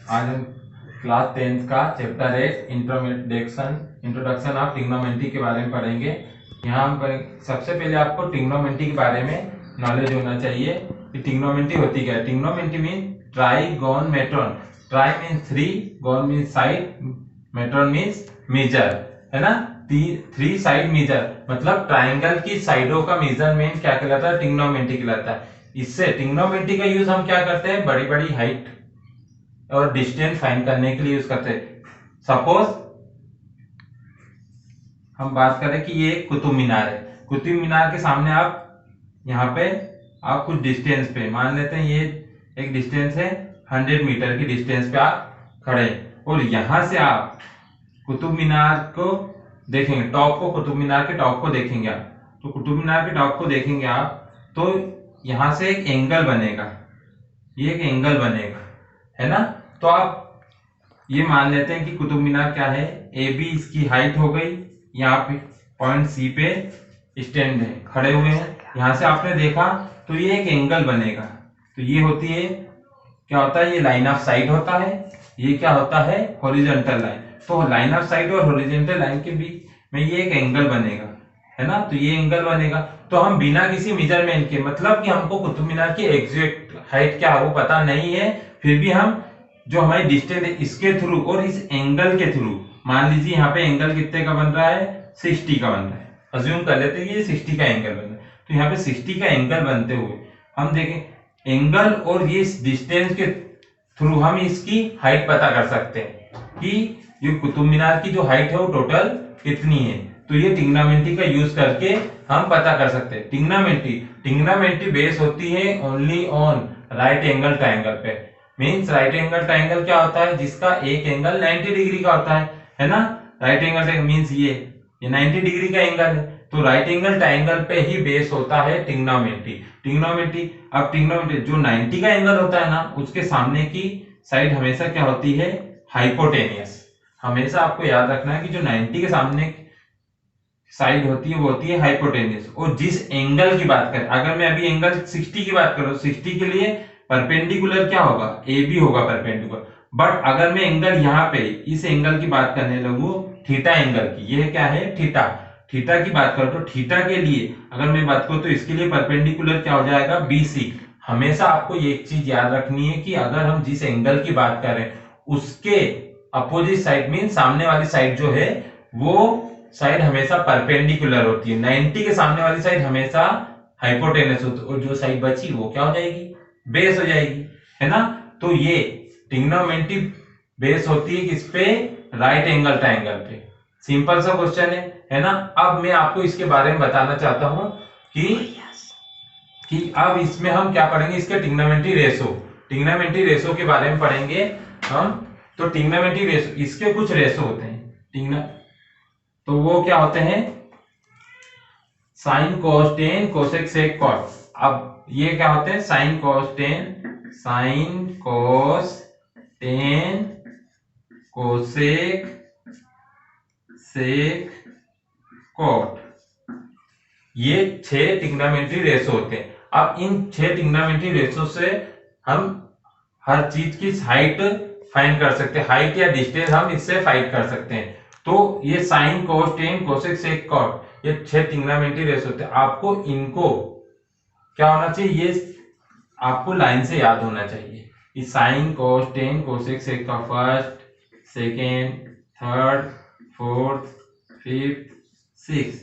आज हम class 10th का चैप्टर 8 इंट्रोडक्शन ऑफ ट्रिग्नोमेट्री के बारे में पढ़ेंगे। यहाँ हम सबसे पहले आपको ट्रिग्नोमेट्री के बारे में नॉलेज होना चाहिए कि ट्रिग्नोमेट्री होती क्या है। Trigonometry mean trigonometron. Tri means three, gon means side, metron means measure, है ना। थ्री साइड मेजर मतलब ट्राइंगल की साइडों का मेजरमेंट क्या कहलाता है, ट्रिग्नोमेट्री कहलाता है। इससे ट्रिग्नोमेट्री का यूज हम क्या करते हैं, बड़ी बड़ी हाइट और डिस्टेंस फाइंड करने के लिए यूज करते हैं। सपोज हम बात करें कि ये कुतुब मीनार है। कुतुब मीनार के सामने आप यहाँ पे आप कुछ डिस्टेंस पे मान लेते हैं, ये एक डिस्टेंस है 100 मीटर की डिस्टेंस पे आप खड़े, और यहां से आप कुतुब मीनार को देखेंगे, टॉप को, कुतुब मीनार के टॉप को देखेंगे आप, तो कुतुब मीनार के टॉप को देखेंगे आप, तो यहां से एक एंगल बनेगा, ये एक एंगल बनेगा, है ना। तो आप ये मान लेते हैं कि कुतुब मीनार क्या है, ए बी इसकी हाइट हो गई, यहाँ पे पॉइंट सी पे स्टैंड है, खड़े हुए हैं, यहां से आपने देखा तो ये एक एंगल बनेगा। तो ये होती है, क्या होता है, ये लाइन ऑफ साइट होता है, ये क्या होता है, हॉरिजॉन्टल लाइन। तो लाइन ऑफ साइट और हॉरिजॉन्टल लाइन के बीच में ये एक एंगल बनेगा, है ना। तो ये एंगल बनेगा, तो हम बिना किसी मेजरमेंट के, मतलब कि हमको कुतुब मीनार की एग्जैक्ट हाइट क्या है वो पता नहीं है, फिर भी हम जो हमारी डिस्टेंस है इसके थ्रू और इस एंगल के थ्रू, मान लीजिए यहाँ पे एंगल कितने का बन रहा है, 60 का बन रहा है, अज्यूम कर लेते हैं ये 60 का एंगल बन रहा है। तो यहाँ पे 60 का एंगल बनते हुए हम देखें एंगल और ये डिस्टेंस के थ्रू हम इसकी हाइट पता कर सकते हैं कि ये कुतुब मीनार की जो हाइट है वो टोटल कितनी है। तो ये ट्रिग्नोमेट्री का यूज करके हम पता कर सकते हैं। ट्रिग्नोमेट्री बेस होती है only on right angle triangle पे। मींस राइट एंगल ट्रायंगल क्या होता है, जिसका एक एंगल 90 डिग्री का होता है ना। राइट एंगल ट्रायंगल मींस ये 90 डिग्री का एंगल है, तो राइट एंगल ट्रायंगल पे ही बेस होता है ट्रिग्नोमेट्री। अब ट्रिग्नोमेट्री जो 90 का एंगल होता है ना, उसके सामने की साइड हमेशा क्या होती है, हाइपोटेनियस। हमेशा आपको याद रखना है कि जो 90 के सामने साइड होती है वो होती है हाइपोटेनियस। और जिस एंगल की बात करें, अगर मैं अभी एंगल 60 की बात करूं, 60 के लिए परपेंडिकुलर क्या होगा, ए बी होगा परपेंडिकुलर। बट अगर मैं एंगल यहाँ पे इस एंगल की बात करने लगूं, थीटा एंगल की, ये क्या है, थीटा, थीटा की बात करो, तो थीटा के लिए अगर मैं बात करूं तो इसके लिए परपेंडिकुलर क्या हो जाएगा, बीसी। हमेशा आपको ये एक चीज याद रखनी है कि अगर हम जिस एंगल की बात करें उसके अपोजिट साइड मीन सामने वाली साइड जो है वो साइड हमेशा परपेंडिकुलर होती है। 90 के सामने वाली साइड हमेशा हाइपोटेनस होती है, और जो साइड बची वो क्या हो जाएगी, बेस हो जाएगी, है ना। तो ये ट्रिग्नोमेट्री बेस होती है किस पे, राइट एंगल ट्रायंगल पे। सिंपल सा क्वेश्चन है ना। अब मैं आपको इसके बारे में बताना चाहता हूं कि अब इसमें हम क्या पढ़ेंगे, इसके ट्रिग्नोमेट्री रेशो के बारे में पढ़ेंगे हम। तो ट्रिग्नोमेट्री रेशो, इसके कुछ रेशो होते हैं, तो वो क्या होते हैं, sine cos tan cosec sec cot. अब ये क्या होते हैं, sine cos tan cosec sec cot, ये 6 ट्रिग्नोमेट्री रेशो होते हैं। अब इन 6 ट्रिग्नोमेट्री रेशो से हम हर चीज की हाइट फाइंड कर सकते हैं, हाइट या डिस्टेंस हम इससे फाइंड कर सकते हैं। तो ये sine cos tan cosec sec cot, ये 6 ट्रिग्नोमेट्री रेशो होते हैं। आपको इनको क्या होना चाहिए, ये आपको लाइन से याद होना चाहिए। ये sine cos tan cosec sec का first, second, third, fourth, fifth, six,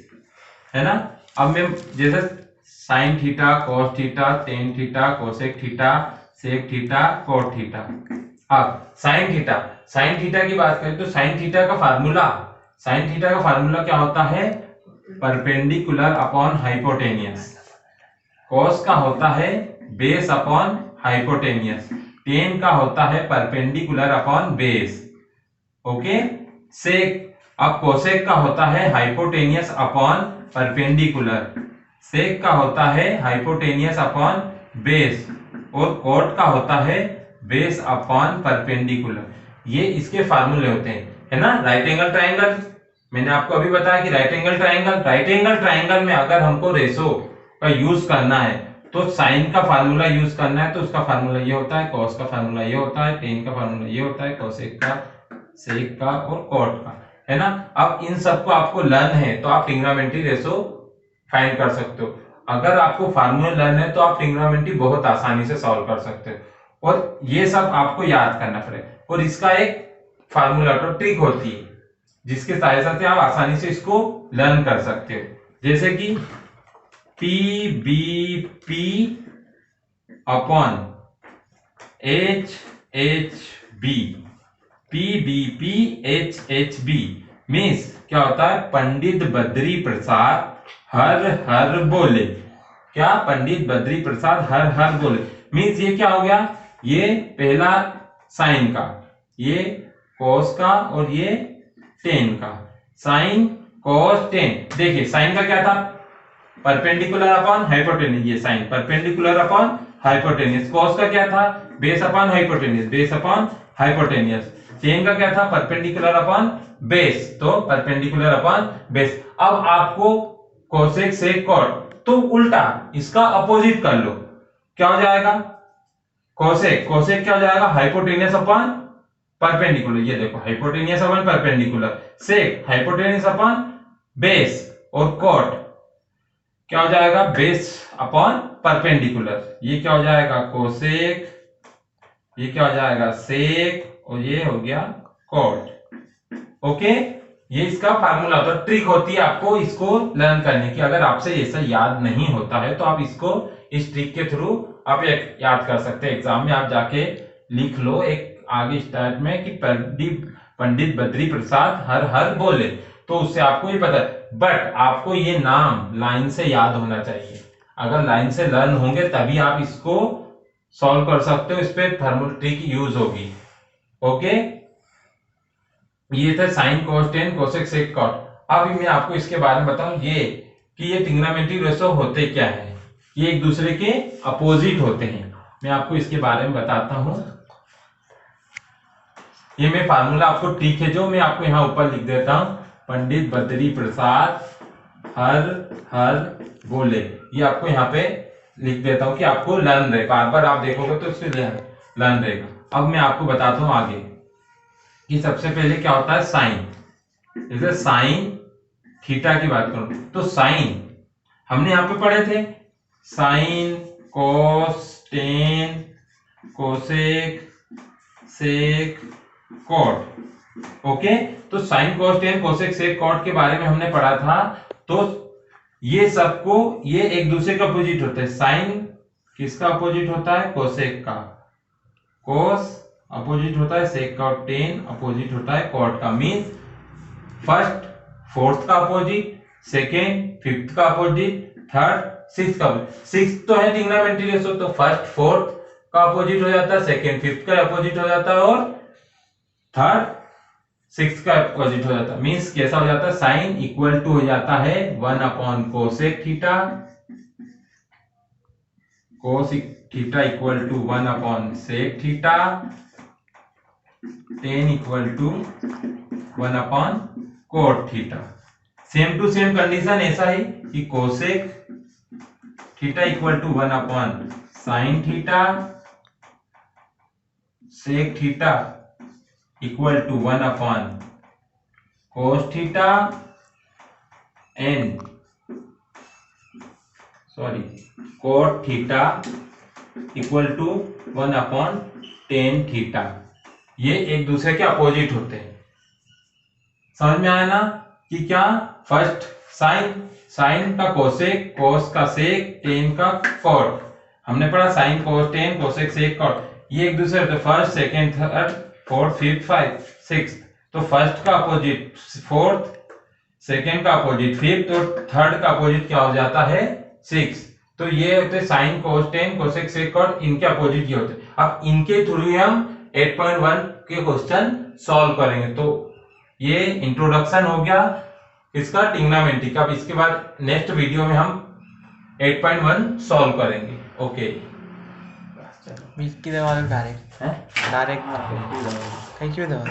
है ना। अब मैं जैसे sine theta, cos theta, tan theta, cosec theta, sec theta, cot theta. अब साइन थीटा की बात करें तो साइन थीटा का फार्मूला क्या होता है, परपेंडिकुलर अपॉन हाइपोटेनियस। कॉस का होता है बेस अपॉन हाइपोटेनियस। टेन का होता है परपेंडिकुलर अपॉन बेस, ओके। सेक, अब कोसेक का होता है हाइपोटेनियस अपॉन परपेंडिकुलर, सेक का होता है हाइपोटेनियस अपॉन बेस, और कॉट का होता है बेस अपॉन परपेंडिकुलर। ये इसके फार्मूले होते हैं, है ना। राइट एंगल ट्रायंगल, मैंने आपको अभी बताया कि राइट एंगल ट्रायंगल में अगर हमको रेशो का यूज करना है तो साइन का फार्मूला यूज करना है तो उसका फार्मूला ये होता है, कॉस का फार्मूला ये होता है, टेन का फार्मूला ये होता है, कोसेक का, सेक का और कॉट का, है ना। अब इन सबको आपको लर्न है तो आप ट्रिग्नोमेट्री रेशो फाइंड कर सकते हो। अगर आपको फार्मूला लर्न है तो आप ट्रिग्नोमेट्री बहुत आसानी से सॉल्व कर सकते हो, और ये सब आपको याद करना पड़ेगा। और इसका एक फार्मूला तो ट्रिक होती है जिसके सहायता से आप आसानी से इसको लर्न कर सकते हो, जैसे कि P B P upon H H B, P B P H H B means क्या होता है, पंडित बद्री प्रसाद हर हर बोले। क्या, पंडित बद्री प्रसाद हर हर बोले मीन्स ये क्या हो गया, ये पहला साइन का, ये कॉस का और ये टेन का, साइन कॉस टेन। देखिए साइन का क्या था, परपेंडिकुलर अपॉन हाइपोटेन्यूज, ये sine perpendicular upon hypotenuse. Cos का क्या था, base upon hypotenuse, base upon hypotenuse. Tan का क्या था, परपेंडिकुलर अपॉन बेस, तो परपेंडिकुलर अपॉन बेस। अब आपको कोसेक सेक कॉट, तो उल्टा इसका अपोजिट कर लो, क्या हो जाएगा, कोसेक, कोसेक क्या हो जाएगा, हाइपोटेन्यूज अपॉन परपेंडिकुलर, ये देखो हाइपोटेन्यूज अपॉन परपेंडिकुलर, सेक हाइपोटेन्यूज अपॉन बेस, और कॉट क्या हो जाएगा, बेस अपॉन परपेंडिकुलर। ये क्या हो जाएगा, कोसेक, ये क्या हो जाएगा, सेक, और ये हो गया कॉट। ओके, ये इसका फार्मूला होता है, ट्रिक होती है आपको इसको लर्न करने की। अगर आपसे ऐसा याद नहीं होता है तो आप इसको इस ट्रिक के थ्रू आप याद कर सकते हैं। एग्जाम में आप जाके लिख लो एक आगे स्टार्ट में कि पंडित बद्री प्रसाद हर हर बोले, तो उससे आपको ये पता है। बट आपको ये नाम लाइन से याद होना चाहिए, अगर लाइन से लर्न होंगे तभी आप इसको सॉल्व कर सकते हो, इस पे फार्मूला ट्रिक यूज होगी। ओके, ये था sine cos tan cosec sec cot. अब मैं आपको इसके बारे में बताऊं ये कि ये ट्रिग्नोमेट्रिक रेशो होते क्या है, ये एक दूसरे के अपोजिट होते हैं। मैं आपको इसके बारे में बताता हूं। ये मैं फार्मूला आपको ट्रिक है जो मैं आपको यहां ऊपर लिख देता हूं, पंडित बद्री प्रसाद हर हर बोले, ये आपको यहाँ पे लिख देता हूं कि आपको लर्न रहे, बार बार आप देखोगे तो इससे लर्न रहेगा। अब मैं आपको बताता हूं आगे कि सबसे पहले क्या होता है साइन। जैसे साइन थीटा की बात करूं तो साइन हमने यहां पे पढ़े थे, sine cos tan cosec sec cot. Okay, तो sine cos tan cosec sec cot के बारे में हमने पढ़ा था। तो ये सबको, ये एक दूसरे का अपोजिट होता है। साइन किसका अपोजिट होता है, कोसेक का, कोस अपोजिट होता है सेक का, और टेन अपोजिट होता है कॉट का। मींस फर्स्ट फोर्थ का अपोजिट, सेकेंड फिफ्थ का अपोजिट, थर्ड सिक्स का अपोजिट। सिक्स तो है ट्रिग्नोमेट्रिक रेशो, तो फर्स्ट फोर्थ का अपोजिट हो जाता है, सेकेंड फिफ्थ का अपोजिट हो जाता है, और थर्ड सिक्स का अपोजिट हो जाता है। मींस कैसा हो जाता है, साइन इक्वल टू हो जाता है 1 upon cosec theta, cos theta equal to 1 upon sec theta, tan equal to 1 upon cot theta. Same to same condition ऐसा है कि cosec theta equal to 1 upon sine theta, sec theta equal to 1 upon cos theta, and cot theta equal to 1 upon tan theta. ये एक दूसरे के opposite होते हैं। समझ में आया ना कि क्या, फर्स्ट साइन, साइन का कोसेक, कोस का सेक, टेन का कॉट। हमने पढ़ा sine cos tan cosec sec cot, ये एक दूसरे होते, first second third fourth fifth five six. तो फर्स्ट का अपोजिट फोर्थ, सेकेंड का अपोजिट फिफ्थ, और थर्ड का अपोजिट क्या हो जाता है, सिक्स। तो ये होते sine cos tan cosec sec cot, इनके अपोजिट ये होते। अब इनके थ्रू ही हम 8.1 के क्वेश्चन सॉल्व करेंगे। तो ये इंट्रोडक्शन हो गया इसका ट्रिग्नोमेट्री का। अब इसके बाद नेक्स्ट वीडियो में हम 8.1 सॉल्व करेंगे। ओके, डायरेक्ट डायरेक्ट कहीं क्यों दबा